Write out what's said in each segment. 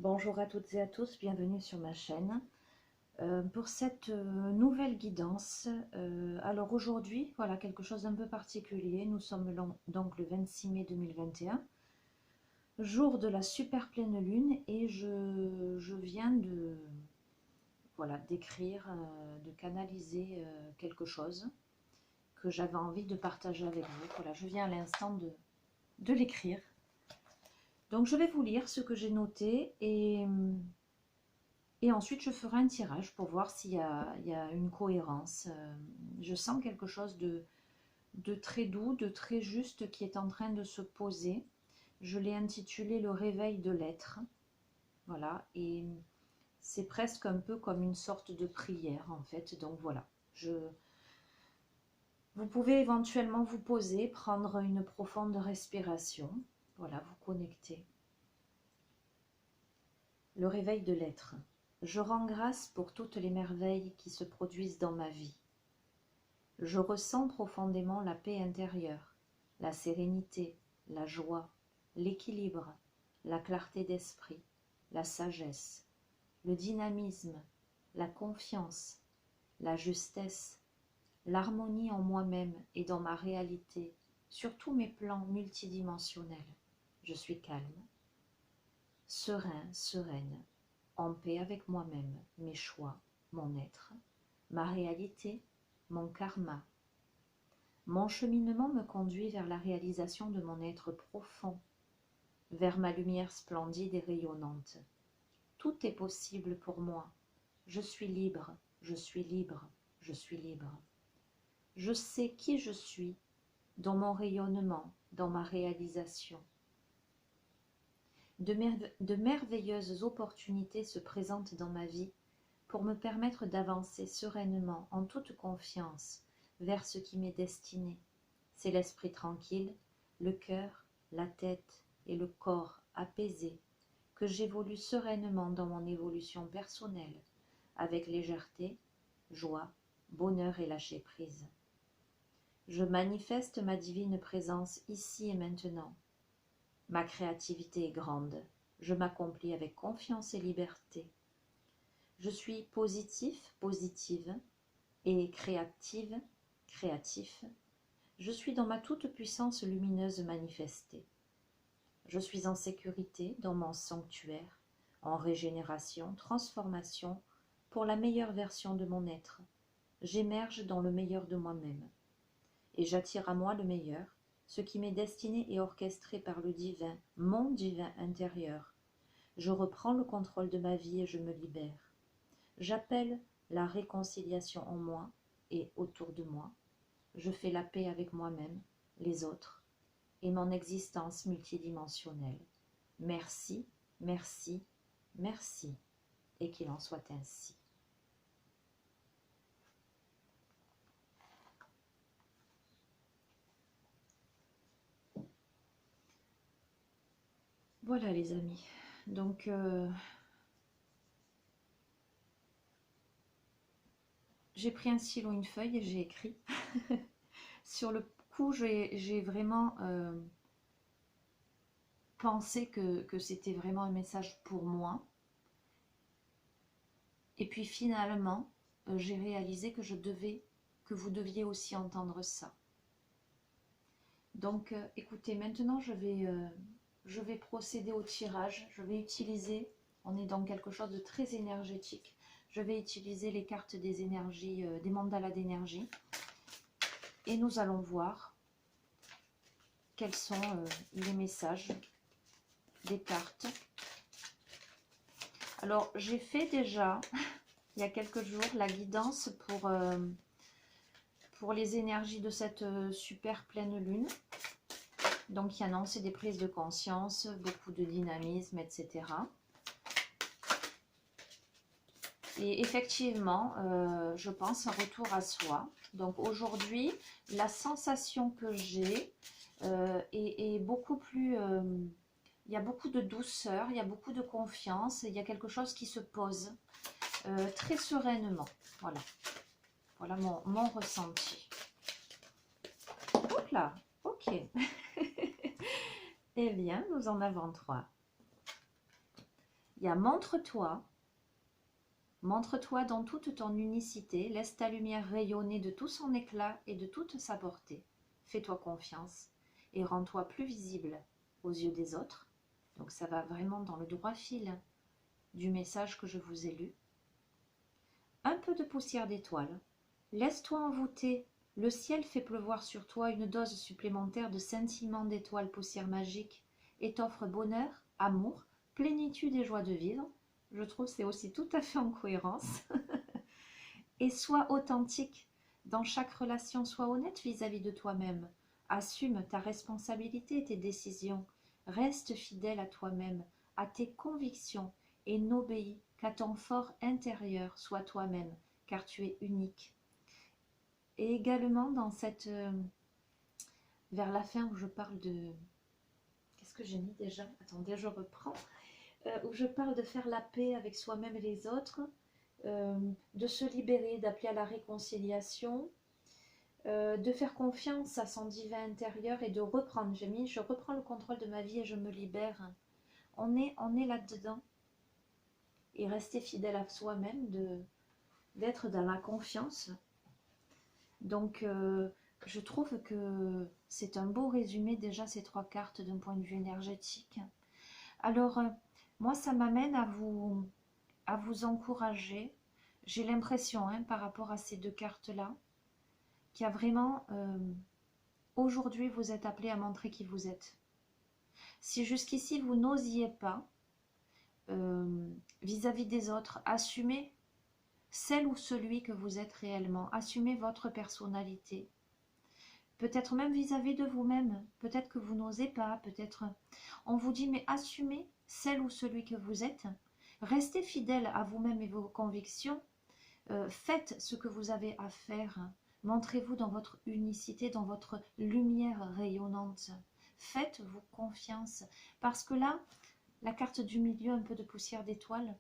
Bonjour à toutes et à tous, bienvenue sur ma chaîne. Pour cette nouvelle guidance, alors aujourd'hui, voilà quelque chose d'un peu particulier. Nous sommes donc le 26 mai 2021, jour de la super pleine lune, et je viens de d'écrire, de canaliser quelque chose que j'avais envie de partager avec vous. Voilà, je viens à l'instant de l'écrire. Donc je vais vous lire ce que j'ai noté et ensuite je ferai un tirage pour voir s'il y a une cohérence. Je sens quelque chose de très doux, de très juste qui est en train de se poser. Je l'ai intitulé le réveil de l'être. Voilà, et c'est presque un peu comme une sorte de prière en fait. Donc voilà, vous pouvez éventuellement vous poser, prendre une profonde respiration. Voilà, vous connecter. Le réveil de l'être. Je rends grâce pour toutes les merveilles qui se produisent dans ma vie. Je ressens profondément la paix intérieure, la sérénité, la joie, l'équilibre, la clarté d'esprit, la sagesse, le dynamisme, la confiance, la justesse, l'harmonie en moi-même et dans ma réalité, sur tous mes plans multidimensionnels. Je suis calme, serein, sereine, en paix avec moi-même, mes choix, mon être, ma réalité, mon karma. Mon cheminement me conduit vers la réalisation de mon être profond, vers ma lumière splendide et rayonnante. Tout est possible pour moi. Je suis libre, je suis libre, je suis libre. Je sais qui je suis dans mon rayonnement, dans ma réalisation. De merveilleuses opportunités se présentent dans ma vie pour me permettre d'avancer sereinement, en toute confiance, vers ce qui m'est destiné. C'est l'esprit tranquille, le cœur, la tête et le corps apaisés que j'évolue sereinement dans mon évolution personnelle, avec légèreté, joie, bonheur et lâcher-prise. Je manifeste ma divine présence ici et maintenant. Ma créativité est grande, je m'accomplis avec confiance et liberté. Je suis positif, positive et créative, créatif. Je suis dans ma toute-puissance lumineuse manifestée. Je suis en sécurité dans mon sanctuaire, en régénération, transformation, pour la meilleure version de mon être. J'émerge dans le meilleur de moi-même. Et j'attire à moi le meilleur, ce qui m'est destiné et orchestré par le divin, mon divin intérieur. Je reprends le contrôle de ma vie et je me libère. J'appelle la réconciliation en moi et autour de moi. Je fais la paix avec moi-même, les autres et mon existence multidimensionnelle. Merci, merci, merci, et qu'il en soit ainsi. Voilà les amis, donc j'ai pris un stylo, une feuille et j'ai écrit. Sur le coup, j'ai vraiment pensé que c'était vraiment un message pour moi. Et puis finalement, j'ai réalisé que vous deviez aussi entendre ça. Donc écoutez, maintenant je vais procéder au tirage. Je vais utiliser, on est dans quelque chose de très énergétique, je vais utiliser les cartes des énergies, des mandalas d'énergie. Et nous allons voir quels sont les messages des cartes. Alors j'ai fait déjà, il y a quelques jours, la guidance pour les énergies de cette super pleine lune. Donc qui annonce des prises de conscience, beaucoup de dynamisme, etc. Et effectivement, je pense un retour à soi. Donc aujourd'hui, la sensation que j'ai est beaucoup plus... il y a beaucoup de douceur, il y a beaucoup de confiance, il y a quelque chose qui se pose très sereinement. Voilà, voilà mon ressenti. Hop là, ok. Eh bien, nous en avons 3. Il Il y a montre-toi dans toute ton unicité, laisse ta lumière rayonner de tout son éclat et de toute sa portée. Fais-toi confiance et rends-toi plus visible aux yeux des autres. Donc ça va vraiment dans le droit fil du message que je vous ai lu. Un peu de poussière d'étoile. Laisse-toi envoûter. Le ciel fait pleuvoir sur toi une dose supplémentaire de scintillement d'étoiles poussière magique et t'offre bonheur, amour, plénitude et joie de vivre. Je trouve que c'est aussi tout à fait en cohérence. Et sois authentique. Dans chaque relation, sois honnête vis-à-vis de toi-même. Assume ta responsabilité et tes décisions. Reste fidèle à toi-même, à tes convictions et n'obéis qu'à ton fort intérieur. Sois toi-même, car tu es unique. Et également dans cette... vers la fin où je parle de... Qu'est-ce que j'ai mis déjà? Attendez, je reprends. Où je parle de faire la paix avec soi-même et les autres, de se libérer, d'appeler à la réconciliation, de faire confiance à son divin intérieur et de reprendre. J'ai mis, je reprends le contrôle de ma vie et je me libère. On est là-dedans. Et rester fidèle à soi-même, d'être dans la confiance. Donc, je trouve que c'est un beau résumé déjà ces 3 cartes d'un point de vue énergétique. Alors, moi, ça m'amène à vous encourager. J'ai l'impression, par rapport à ces 2 cartes-là, qu'il y a vraiment, aujourd'hui, vous êtes appelé à montrer qui vous êtes. Si jusqu'ici, vous n'osiez pas, vis-à-vis des autres, assumez celle ou celui que vous êtes réellement, assumez votre personnalité. Peut-être même vis-à-vis de vous-même, peut-être que vous n'osez pas, peut-être on vous dit mais assumez celle ou celui que vous êtes, restez fidèle à vous-même et vos convictions, faites ce que vous avez à faire, montrez-vous dans votre unicité, dans votre lumière rayonnante, faites-vous confiance, parce que là, la carte du milieu, un peu de poussière d'étoile,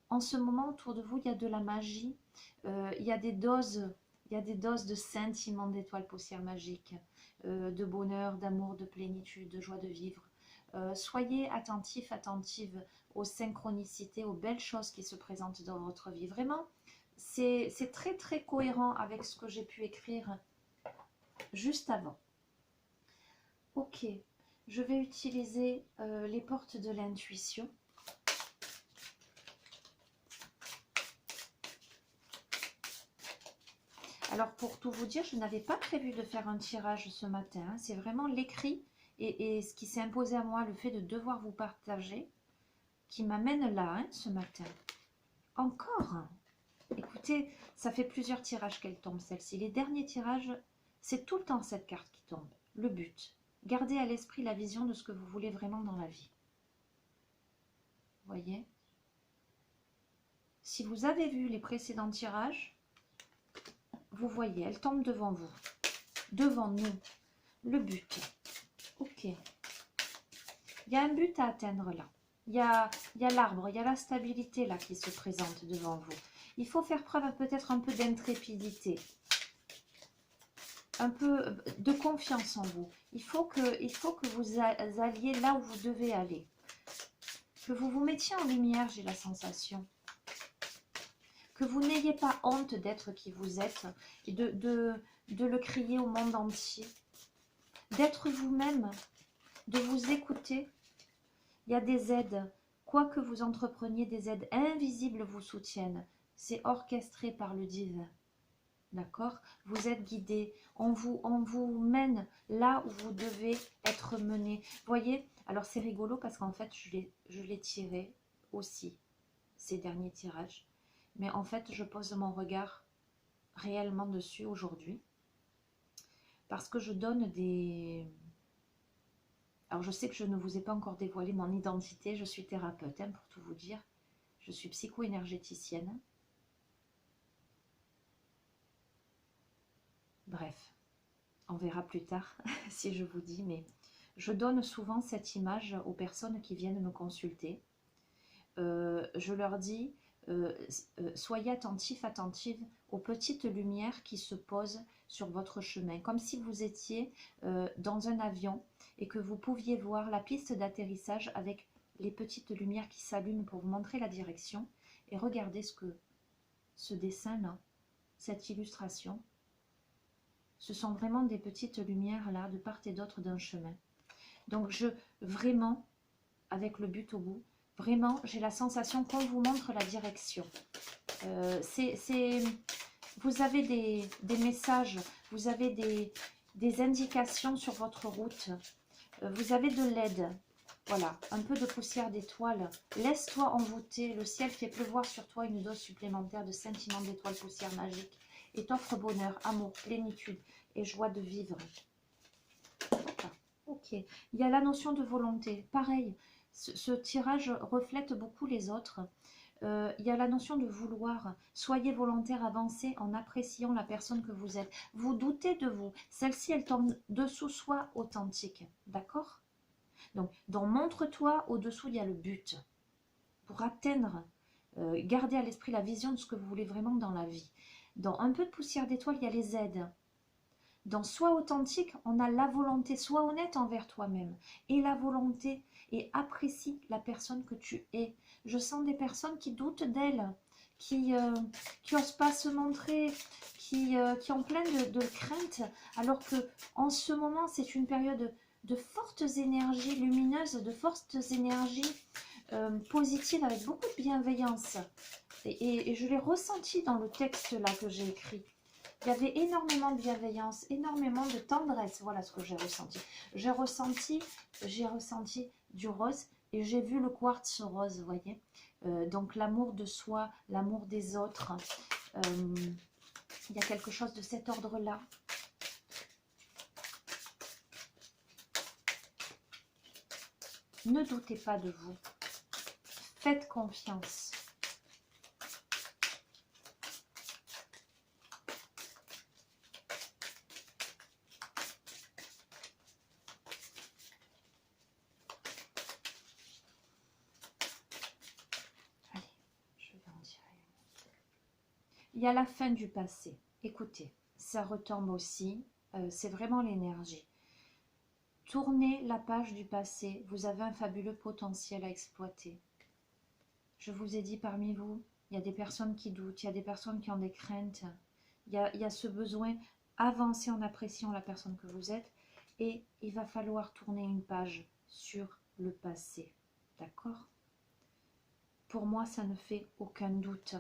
en ce moment autour de vous, il y a de la magie, il y a des doses de scintillement d'étoiles poussière magique, de bonheur, d'amour, de plénitude, de joie de vivre. Soyez attentifs, attentives aux synchronicités, aux belles choses qui se présentent dans votre vie. Vraiment, c'est très très cohérent avec ce que j'ai pu écrire juste avant. Ok, je vais utiliser les portes de l'intuition. Alors pour tout vous dire, je n'avais pas prévu de faire un tirage ce matin. C'est vraiment l'écrit et ce qui s'est imposé à moi, le fait de devoir vous partager, qui m'amène là ce matin. Encore. Écoutez, ça fait plusieurs tirages qu'elle tombe celle-ci. Les derniers tirages, c'est tout le temps cette carte qui tombe. Le but, gardez à l'esprit la vision de ce que vous voulez vraiment dans la vie. Vous voyez? Si vous avez vu les précédents tirages, vous voyez, elle tombe devant vous, devant nous. Le but. Ok. Il y a un but à atteindre là. Il y a l'arbre, il y a la stabilité là qui se présente devant vous. Il faut faire preuve peut-être un peu d'intrépidité, un peu de confiance en vous. Il faut que vous alliez là où vous devez aller. Que vous vous mettiez en lumière, j'ai la sensation. Que vous n'ayez pas honte d'être qui vous êtes et de le crier au monde entier. D'être vous-même, de vous écouter. Il y a des aides. Quoi que vous entrepreniez, des aides invisibles vous soutiennent. C'est orchestré par le divin. D'accord? Vous êtes guidé. On vous mène là où vous devez être mené. Voyez? Alors c'est rigolo parce qu'en fait, je l'ai tiré aussi, ces derniers tirages. Mais en fait, je pose mon regard réellement dessus aujourd'hui. Parce que je donne des... Alors je sais que je ne vous ai pas encore dévoilé mon identité. Je suis thérapeute, pour tout vous dire. Je suis psycho-énergéticienne. Bref, on verra plus tard si je vous dis. Mais je donne souvent cette image aux personnes qui viennent me consulter. Je leur dis... soyez attentifs, attentives aux petites lumières qui se posent sur votre chemin, comme si vous étiez dans un avion et que vous pouviez voir la piste d'atterrissage avec les petites lumières qui s'allument pour vous montrer la direction. Et regardez ce dessin-là, cette illustration. Ce sont vraiment des petites lumières là, de part et d'autre d'un chemin. Donc vraiment, avec le but au bout, vraiment, j'ai la sensation qu'on vous montre la direction. Vous avez des messages, vous avez des indications sur votre route, vous avez de l'aide. Voilà, un peu de poussière d'étoiles. Laisse-toi envoûter, le ciel fait pleuvoir sur toi une dose supplémentaire de scintillement d'étoiles poussière magique et t'offre bonheur, amour, plénitude et joie de vivre. Voilà. Ok, il y a la notion de volonté. Pareil, ce tirage reflète beaucoup les autres. Il y a la notion de vouloir. Soyez volontaire, avancez en appréciant la personne que vous êtes. Vous doutez de vous. Celle-ci, elle tombe dessous, soit authentique. D'accord? Donc, dans montre-toi, au-dessous, il y a le but. Pour atteindre, gardez à l'esprit la vision de ce que vous voulez vraiment dans la vie. Dans un peu de poussière d'étoile, il y a les aides. Dans sois authentique, on a la volonté, sois honnête envers toi-même. Et la volonté, et apprécie la personne que tu es. Je sens des personnes qui doutent d'elles, qui n'osent pas se montrer, qui ont plein de craintes, alors que en ce moment, c'est une période de fortes énergies lumineuses, de fortes énergies positives, avec beaucoup de bienveillance. Et je l'ai ressenti dans le texte là que j'ai écrit. Il y avait énormément de bienveillance, énormément de tendresse. Voilà ce que j'ai ressenti. J'ai ressenti du rose et j'ai vu le quartz rose, vous voyez. Donc l'amour de soi, l'amour des autres. Il y a quelque chose de cet ordre-là. Ne doutez pas de vous. Faites confiance. Il y a la fin du passé. Écoutez, ça retombe aussi. C'est vraiment l'énergie. Tournez la page du passé. Vous avez un fabuleux potentiel à exploiter. Je vous ai dit, parmi vous, il y a des personnes qui doutent, il y a des personnes qui ont des craintes. Il y a ce besoin d'avancer en appréciant la personne que vous êtes. Et il va falloir tourner une page sur le passé. D'accord? Pour moi, ça ne fait aucun doute.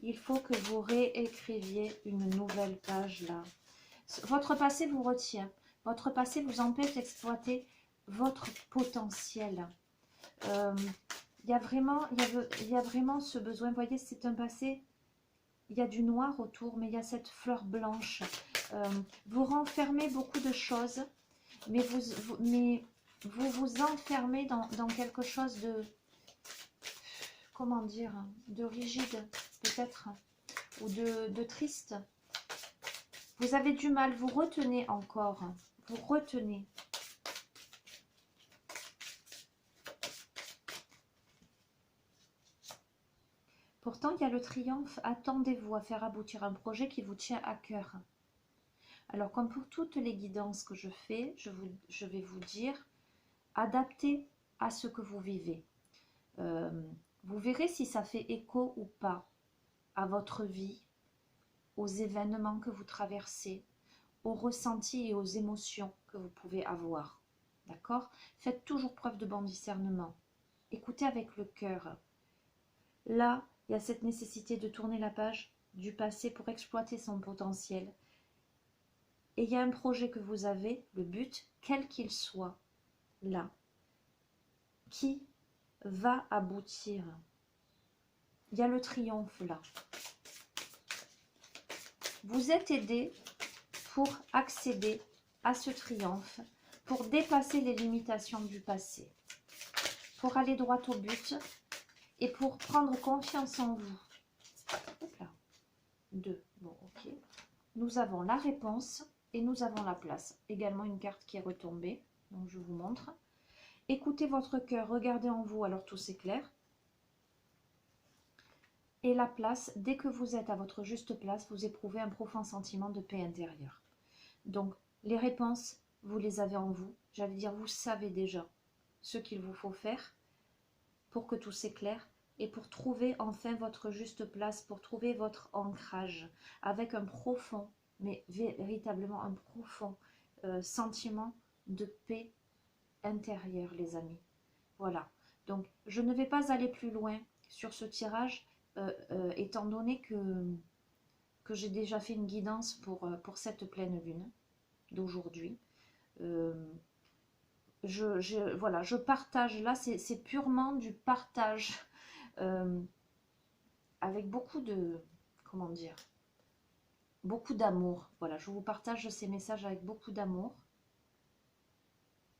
Il faut que vous réécriviez une nouvelle page là. Votre passé vous retient. Votre passé vous empêche d'exploiter votre potentiel. Il y a vraiment ce besoin. Vous voyez, c'est un passé. Il y a du noir autour, mais il y a cette fleur blanche. Vous renfermez beaucoup de choses, mais vous vous enfermez dans quelque chose de... Comment dire, de rigide peut-être, ou de triste. Vous avez du mal, vous retenez encore, vous retenez. Pourtant, il y a le triomphe. Attendez-vous à faire aboutir un projet qui vous tient à cœur. Alors, comme pour toutes les guidances que je fais, je vais vous dire, adaptez à ce que vous vivez. Vous verrez si ça fait écho ou pas à votre vie, aux événements que vous traversez, aux ressentis et aux émotions que vous pouvez avoir. D'accord? Faites toujours preuve de bon discernement. Écoutez avec le cœur. Là, il y a cette nécessité de tourner la page du passé pour exploiter son potentiel. Et il y a un projet que vous avez, le but, quel qu'il soit, là, qui va aboutir. Il y a le triomphe là. Vous êtes aidé pour accéder à ce triomphe, pour dépasser les limitations du passé, pour aller droit au but et pour prendre confiance en vous. Hop là. 2. Bon, ok. Nous avons la réponse et nous avons la place. Également une carte qui est retombée, donc je vous montre. Écoutez votre cœur, regardez en vous, alors tout s'éclaire. Et la place, dès que vous êtes à votre juste place, vous éprouvez un profond sentiment de paix intérieure. Donc, les réponses, vous les avez en vous. J'allais dire, vous savez déjà ce qu'il vous faut faire. pour que tout s'éclaire et pour trouver enfin votre juste place, pour trouver votre ancrage avec un profond, mais véritablement un profond sentiment de paix intérieure, les amis. Voilà. Donc, je ne vais pas aller plus loin sur ce tirage, étant donné que j'ai déjà fait une guidance pour cette pleine lune d'aujourd'hui. Voilà, je partage là, c'est purement du partage avec beaucoup de, comment dire, beaucoup d'amour. Voilà, je vous partage ces messages avec beaucoup d'amour.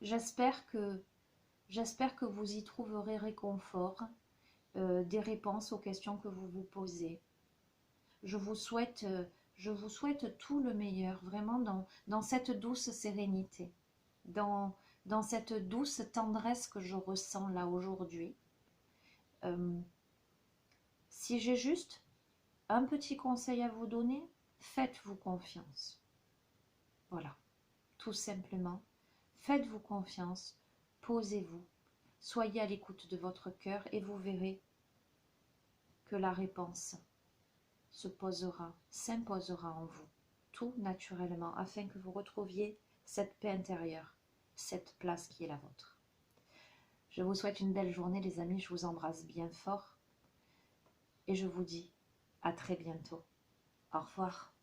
J'espère que vous y trouverez réconfort, des réponses aux questions que vous vous posez. Je vous souhaite tout le meilleur, vraiment dans cette douce sérénité, dans cette douce tendresse que je ressens là aujourd'hui. Si j'ai juste un petit conseil à vous donner, faites-vous confiance. Voilà, tout simplement, faites-vous confiance, posez-vous, soyez à l'écoute de votre cœur et vous verrez que la réponse se posera, s'imposera en vous, tout naturellement, afin que vous retrouviez cette paix intérieure, cette place qui est la vôtre. Je vous souhaite une belle journée, les amis, je vous embrasse bien fort et je vous dis à très bientôt. Au revoir.